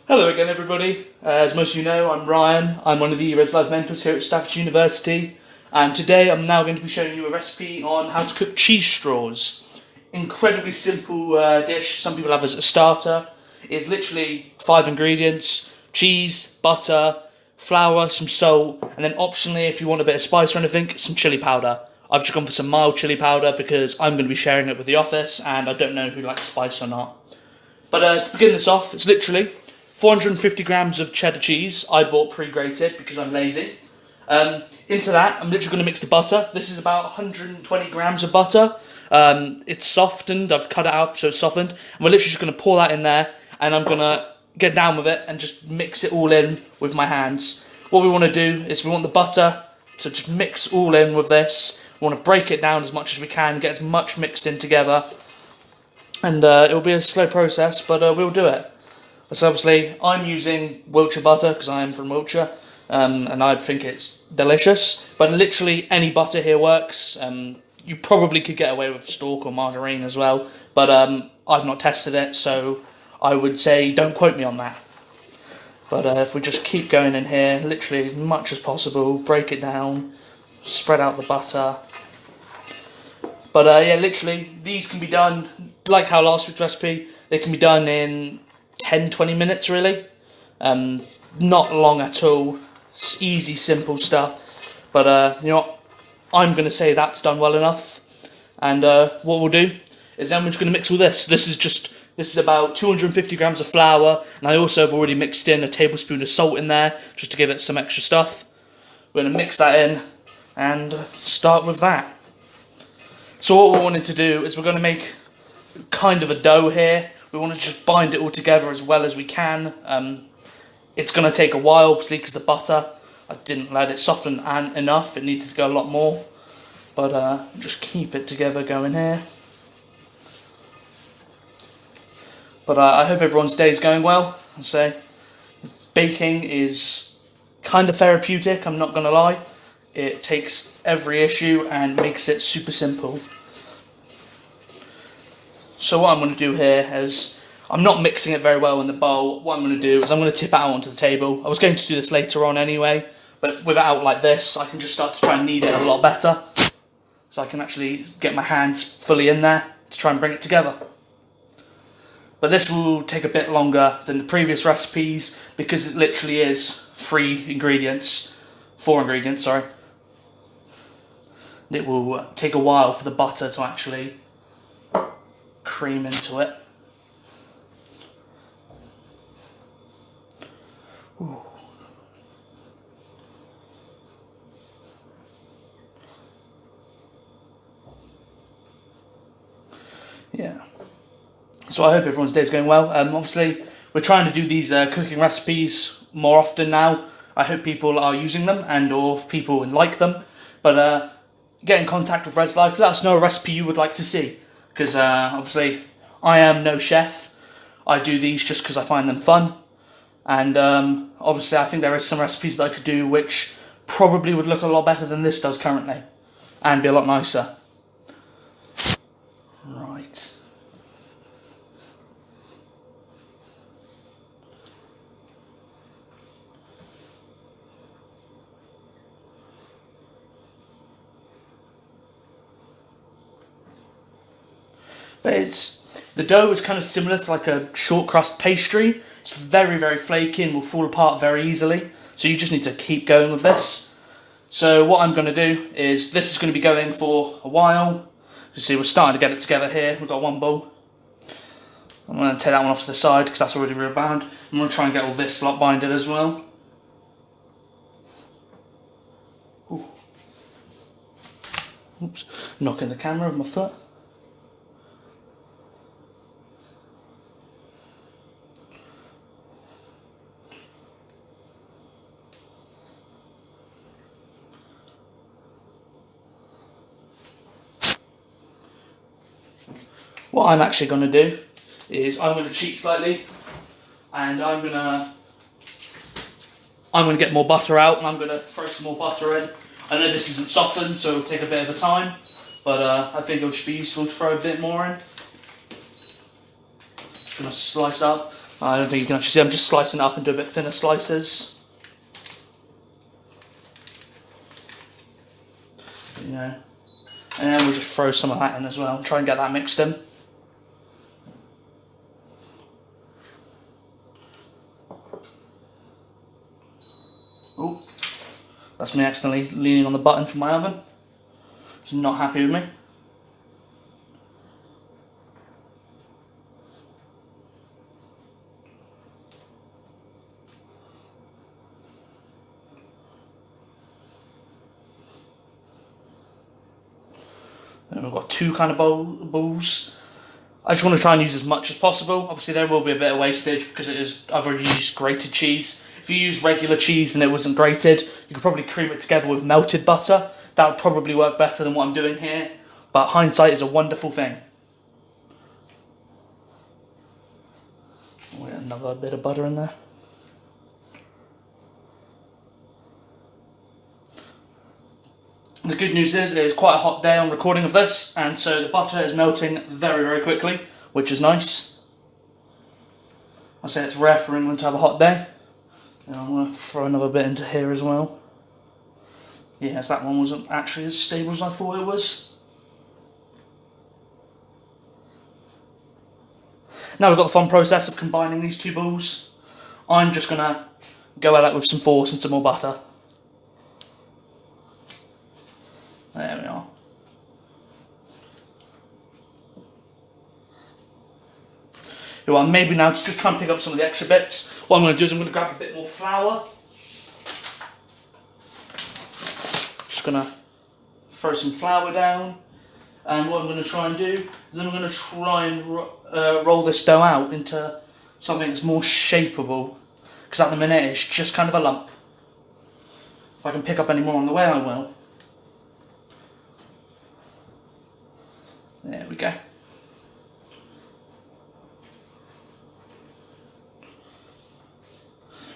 Hello again, everybody. As most of you know, I'm Ryan. I'm one of the Reslife mentors here at Staffordshire University, and today I'm now going to be showing you a recipe on how to cook cheese straws. Incredibly simple dish. Some people have as a starter. It's literally 5 ingredients: cheese, butter, flour, some salt, and then optionally, if you want a bit of spice or anything, some chili powder. I've just gone for some mild chili powder because I'm going to be sharing it with the office, and I don't know who likes spice or not. But to begin this off, it's literally 450 grams of cheddar cheese. I bought pre-grated because I'm lazy. Into that, I'm literally going to mix the butter. This is about 120 grams of butter. It's softened. I've cut it out so it's softened. And we're literally just going to pour that in there, and I'm going to get down with it and just mix it all in with my hands. What we want to do is we want the butter to just mix all in with this. We want to break it down as much as we can, get as much mixed in together. And it'll be a slow process, but we'll do it. So obviously, I'm using Wiltshire butter because I am from Wiltshire, and I think it's delicious. But literally any butter here works. You probably could get away with stork or margarine as well, but I've not tested it, so I would say don't quote me on that. But if we just keep going in here, literally as much as possible, break it down, spread out the butter. But yeah, literally, these can be done, like how last week's recipe, they can be done in 10-20 minutes really. Not long at all. It's easy, simple stuff. But you know what? I'm going to say that's done well enough. And what we'll do is then we're just going to mix all this. This is about 250 grams of flour, and I also have already mixed in a tablespoon of salt in there just to give it some extra stuff. We're going to mix that in and start with that. So what we're wanting to do is we're going to make kind of a dough here. We want to just bind it all together as well as we can. It's going to take a while, obviously, because the butter, I didn't let it soften enough. It needed to go a lot more. But just keep it together going here. But I hope everyone's day is going well. I say, baking is kind of therapeutic, I'm not going to lie. It takes every issue and makes it super simple. So what I'm going to do here is, I'm not mixing it very well in the bowl. What I'm going to do is I'm going to tip it out onto the table. I was going to do this later on anyway, but with it out like this, I can just start to try and knead it a lot better. So I can actually get my hands fully in there to try and bring it together. But this will take a bit longer than the previous recipes because it literally is 4 ingredients, sorry. It will take a while for the butter to actually cream into it. Ooh. Yeah. So I hope everyone's day is going well. Obviously, we're trying to do these cooking recipes more often now. I hope people are using them and or people like them. But get in contact with Reslife. Let us know a recipe you would like to see. Because obviously, I am no chef. I do these just because I find them fun. And obviously, I think there is some recipes that I could do which probably would look a lot better than this does currently. And be a lot nicer. Right. But the dough is kind of similar to like a short crust pastry. It's very, very flaky and will fall apart very easily. So you just need to keep going with this. So what I'm going to do is, this is going to be going for a while. You see, we're starting to get it together here. We've got one bowl. I'm going to take that one off to the side because that's already real bound. I'm going to try and get all this lot binded as well. Ooh. Oops, knocking the camera with my foot. What I'm actually going to do is I'm going to cheat slightly, and I'm going to get more butter out, and I'm going to throw some more butter in. I know this isn't softened, so it'll take a bit of a time, but I think it'll just be useful to throw a bit more in. Just going to slice up I don't think you can actually see, I'm just slicing it up into a bit thinner slices. You know. And then we'll just throw some of that in as well, try and get that mixed in. Oh, that's me accidentally leaning on the button for my oven. It's not happy with me. And we've got two kind of balls. I just want to try and use as much as possible. Obviously there will be a bit of wastage because I've already used grated cheese. If you use regular cheese and it wasn't grated, you could probably cream it together with melted butter. That would probably work better than what I'm doing here. But hindsight is a wonderful thing. We'll get another bit of butter in there. The good news is it's quite a hot day on recording of this, and so the butter is melting very, very quickly, which is nice. I say it's rare for England to have a hot day. And I'm going to throw another bit into here as well. Yes, that one wasn't actually as stable as I thought it was. Now we've got the fun process of combining these two balls. I'm just going to go at it with some force and some more butter. There we are. Well, maybe now to just try and pick up some of the extra bits, what I'm going to do is I'm going to grab a bit more flour. Just going to throw some flour down. And what I'm going to try and do is I'm going to try and roll this dough out into something that's more shapeable. Because at the minute it's just kind of a lump. If I can pick up any more on the way, I will. There we go.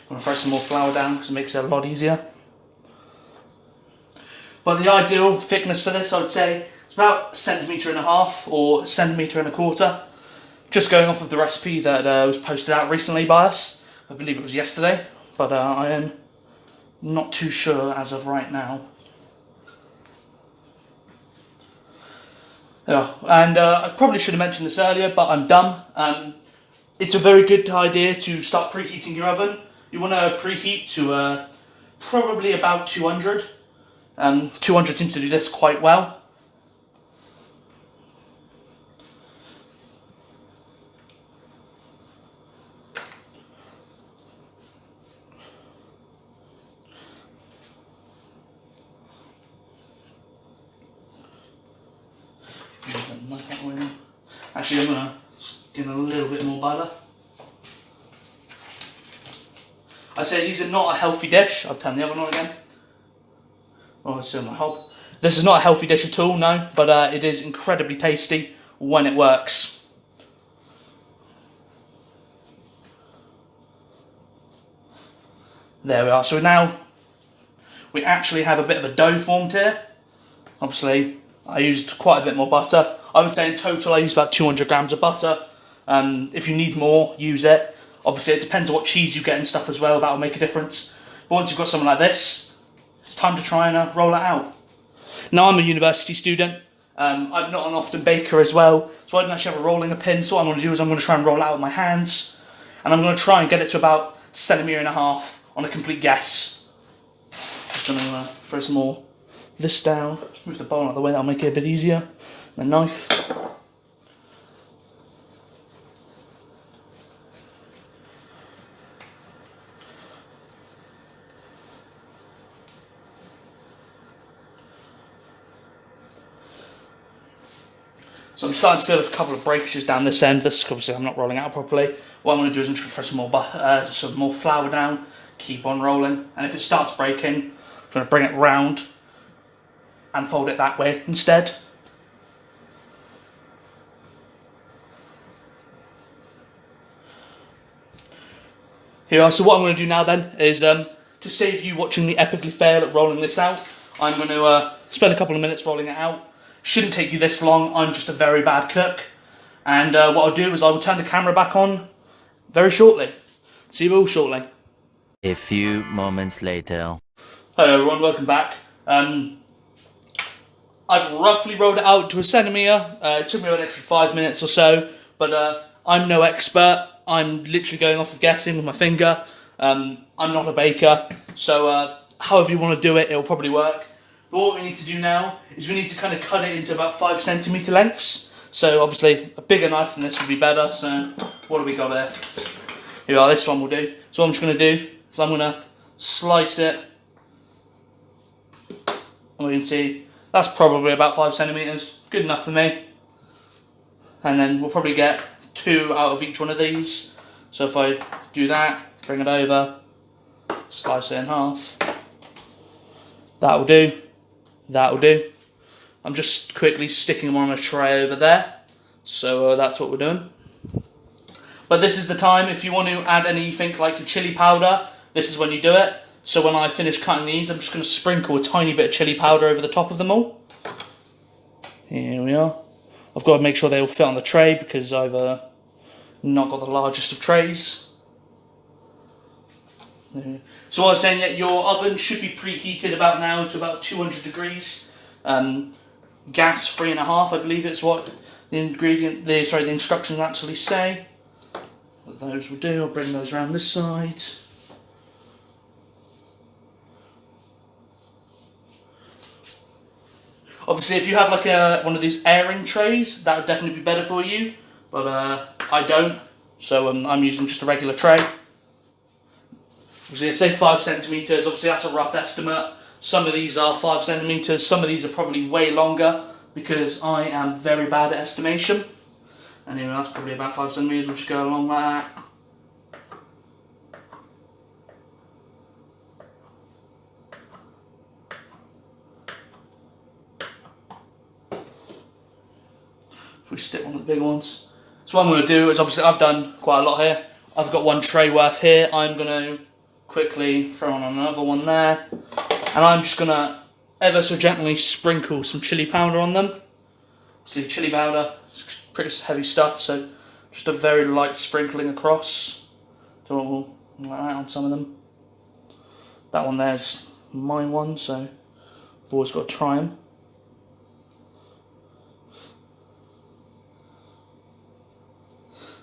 I'm going to throw some more flour down because it makes it a lot easier. But the ideal thickness for this, I would say, is about 1.5 centimetres or 1.25 centimetres. Just going off of the recipe that was posted out recently by us. I believe it was yesterday, but I am not too sure as of right now. Yeah, and I probably should have mentioned this earlier, but I'm dumb. It's a very good idea to start preheating your oven. You want to preheat to probably about 200. 200 seems to do this quite well. Actually, I'm going to give it a little bit more butter. I say these are not a healthy dish. I've turned the oven on again. Oh, it's still my hob. This is not a healthy dish at all, no, but it is incredibly tasty when it works. There we are. So now we actually have a bit of a dough formed here. Obviously, I used quite a bit more butter. I would say in total I used about 200 grams of butter. If you need more, use it. Obviously, it depends on what cheese you get and stuff as well. That will make a difference. But once you've got something like this, it's time to try and roll it out. Now, I'm a university student. I'm not an often baker as well, so I don't actually have a rolling pin. So what I'm going to do is I'm going to try and roll it out with my hands. And I'm going to try and get it to about 1.5 centimetres on a complete guess. Just going to throw some more of this down. Move the bowl out of the way, that'll make it a bit easier. The knife. So I'm starting to feel a couple of breakages down this end. This obviously I'm not rolling out properly. What I'm going to do is I'm just going to throw some more flour down, keep on rolling, and if it starts breaking, I'm going to bring it round and fold it that way instead. Here are, so what I'm going to do now then is, to save you watching me epically fail at rolling this out, I'm going to spend a couple of minutes rolling it out. Shouldn't take you this long, I'm just a very bad cook. And what I'll do is I will turn the camera back on very shortly. See you all shortly. A few moments later. Hello everyone, welcome back. I've roughly rolled it out to a centimetre. It took me an extra 5 minutes or so, but I'm no expert. I'm literally going off of guessing with my finger. I'm not a baker, so however you want to do it, it'll probably work. But what we need to do now is we need to kind of cut it into about 5 centimetre lengths. So obviously a bigger knife than this would be better. So what do we got here? Here we are, this one will do. So what I'm just going to do is I'm going to slice it. And we can see that's probably about 5 centimetres. Good enough for me. And then we'll probably get 2 out of each one of these. So if I do that, bring it over, slice it in half. That'll do. That'll do. I'm just quickly sticking them on a tray over there. So that's what we're doing. But this is the time, if you want to add anything like a chili powder, this is when you do it. So when I finish cutting these, I'm just going to sprinkle a tiny bit of chili powder over the top of them all. Here we are. I've got to make sure they all fit on the tray because I've not got the largest of trays. So what I was saying, yeah, your oven should be preheated about now to about 200 degrees. Gas 3.5, I believe it's what the instructions actually say. What those will do, I'll bring those around this side. Obviously, if you have like one of these airing trays, that would definitely be better for you. But I don't, so I'm using just a regular tray. Obviously, I say 5 centimetres. Obviously, that's a rough estimate. Some of these are 5 centimetres. Some of these are probably way longer because I am very bad at estimation. And anyway, that's probably about 5 centimetres. We'll just go along like that. If we stick one of the big ones. So what I'm going to do is, obviously I've done quite a lot here. I've got 1 tray worth here. I'm going to quickly throw on another one there. And I'm just going to ever so gently sprinkle some chili powder on them. Obviously chili powder is pretty heavy stuff, so just a very light sprinkling across. So like that on some of them. That one there's my one, so I've always got to try them.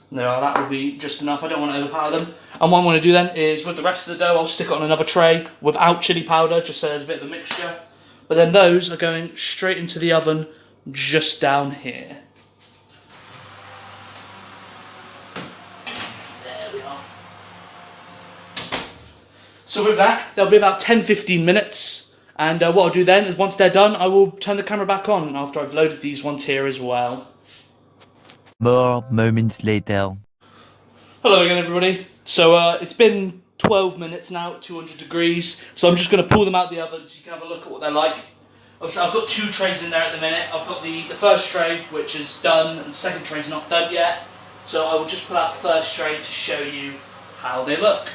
No, that will be just enough. I don't want to overpower them. And what I'm going to do then is, with the rest of the dough, I'll stick it on another tray without chili powder, just so there's a bit of a mixture. But then those are going straight into the oven, just down here. There we are. So with that, there'll be about 10-15 minutes. And what I'll do then is, once they're done, I will turn the camera back on after I've loaded these ones here as well. More moments later. Hello again, everybody. So it's been 12 minutes now at 200 degrees. So I'm just going to pull them out the oven so you can have a look at what they're like. Obviously, I've got 2 trays in there at the minute. I've got the first tray, which is done, and the second tray is not done yet. So I will just pull out the first tray to show you how they look.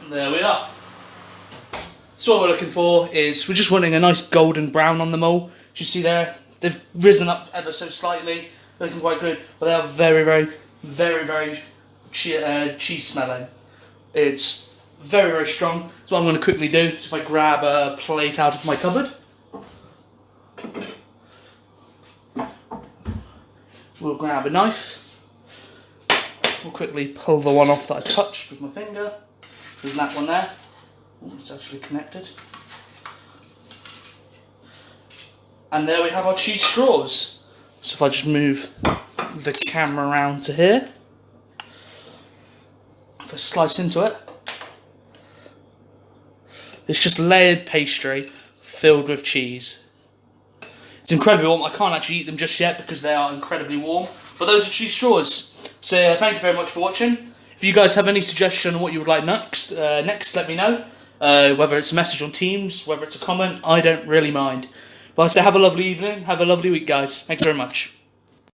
And there we are. So what we're looking for is, we're just wanting a nice golden brown on them all. As you see there, they've risen up ever so slightly. They're looking quite good, but they are very, very, very, very cheese smelling. It's very, very strong. So what I'm going to quickly do is, if I grab a plate out of my cupboard, we'll grab a knife. We'll quickly pull the one off that I touched with my finger. There's that one there. Oh, it's actually connected. And there we have our cheese straws. So if I just move the camera around to here, if I slice into it, it's just layered pastry filled with cheese. It's incredibly warm. I can't actually eat them just yet because they are incredibly warm. But those are cheese straws. So thank you very much for watching. If you guys have any suggestion on what you would like next, let me know. Whether it's a message on Teams, whether it's a comment, I don't really mind. But I say have a lovely evening, have a lovely week, guys. Thanks very much.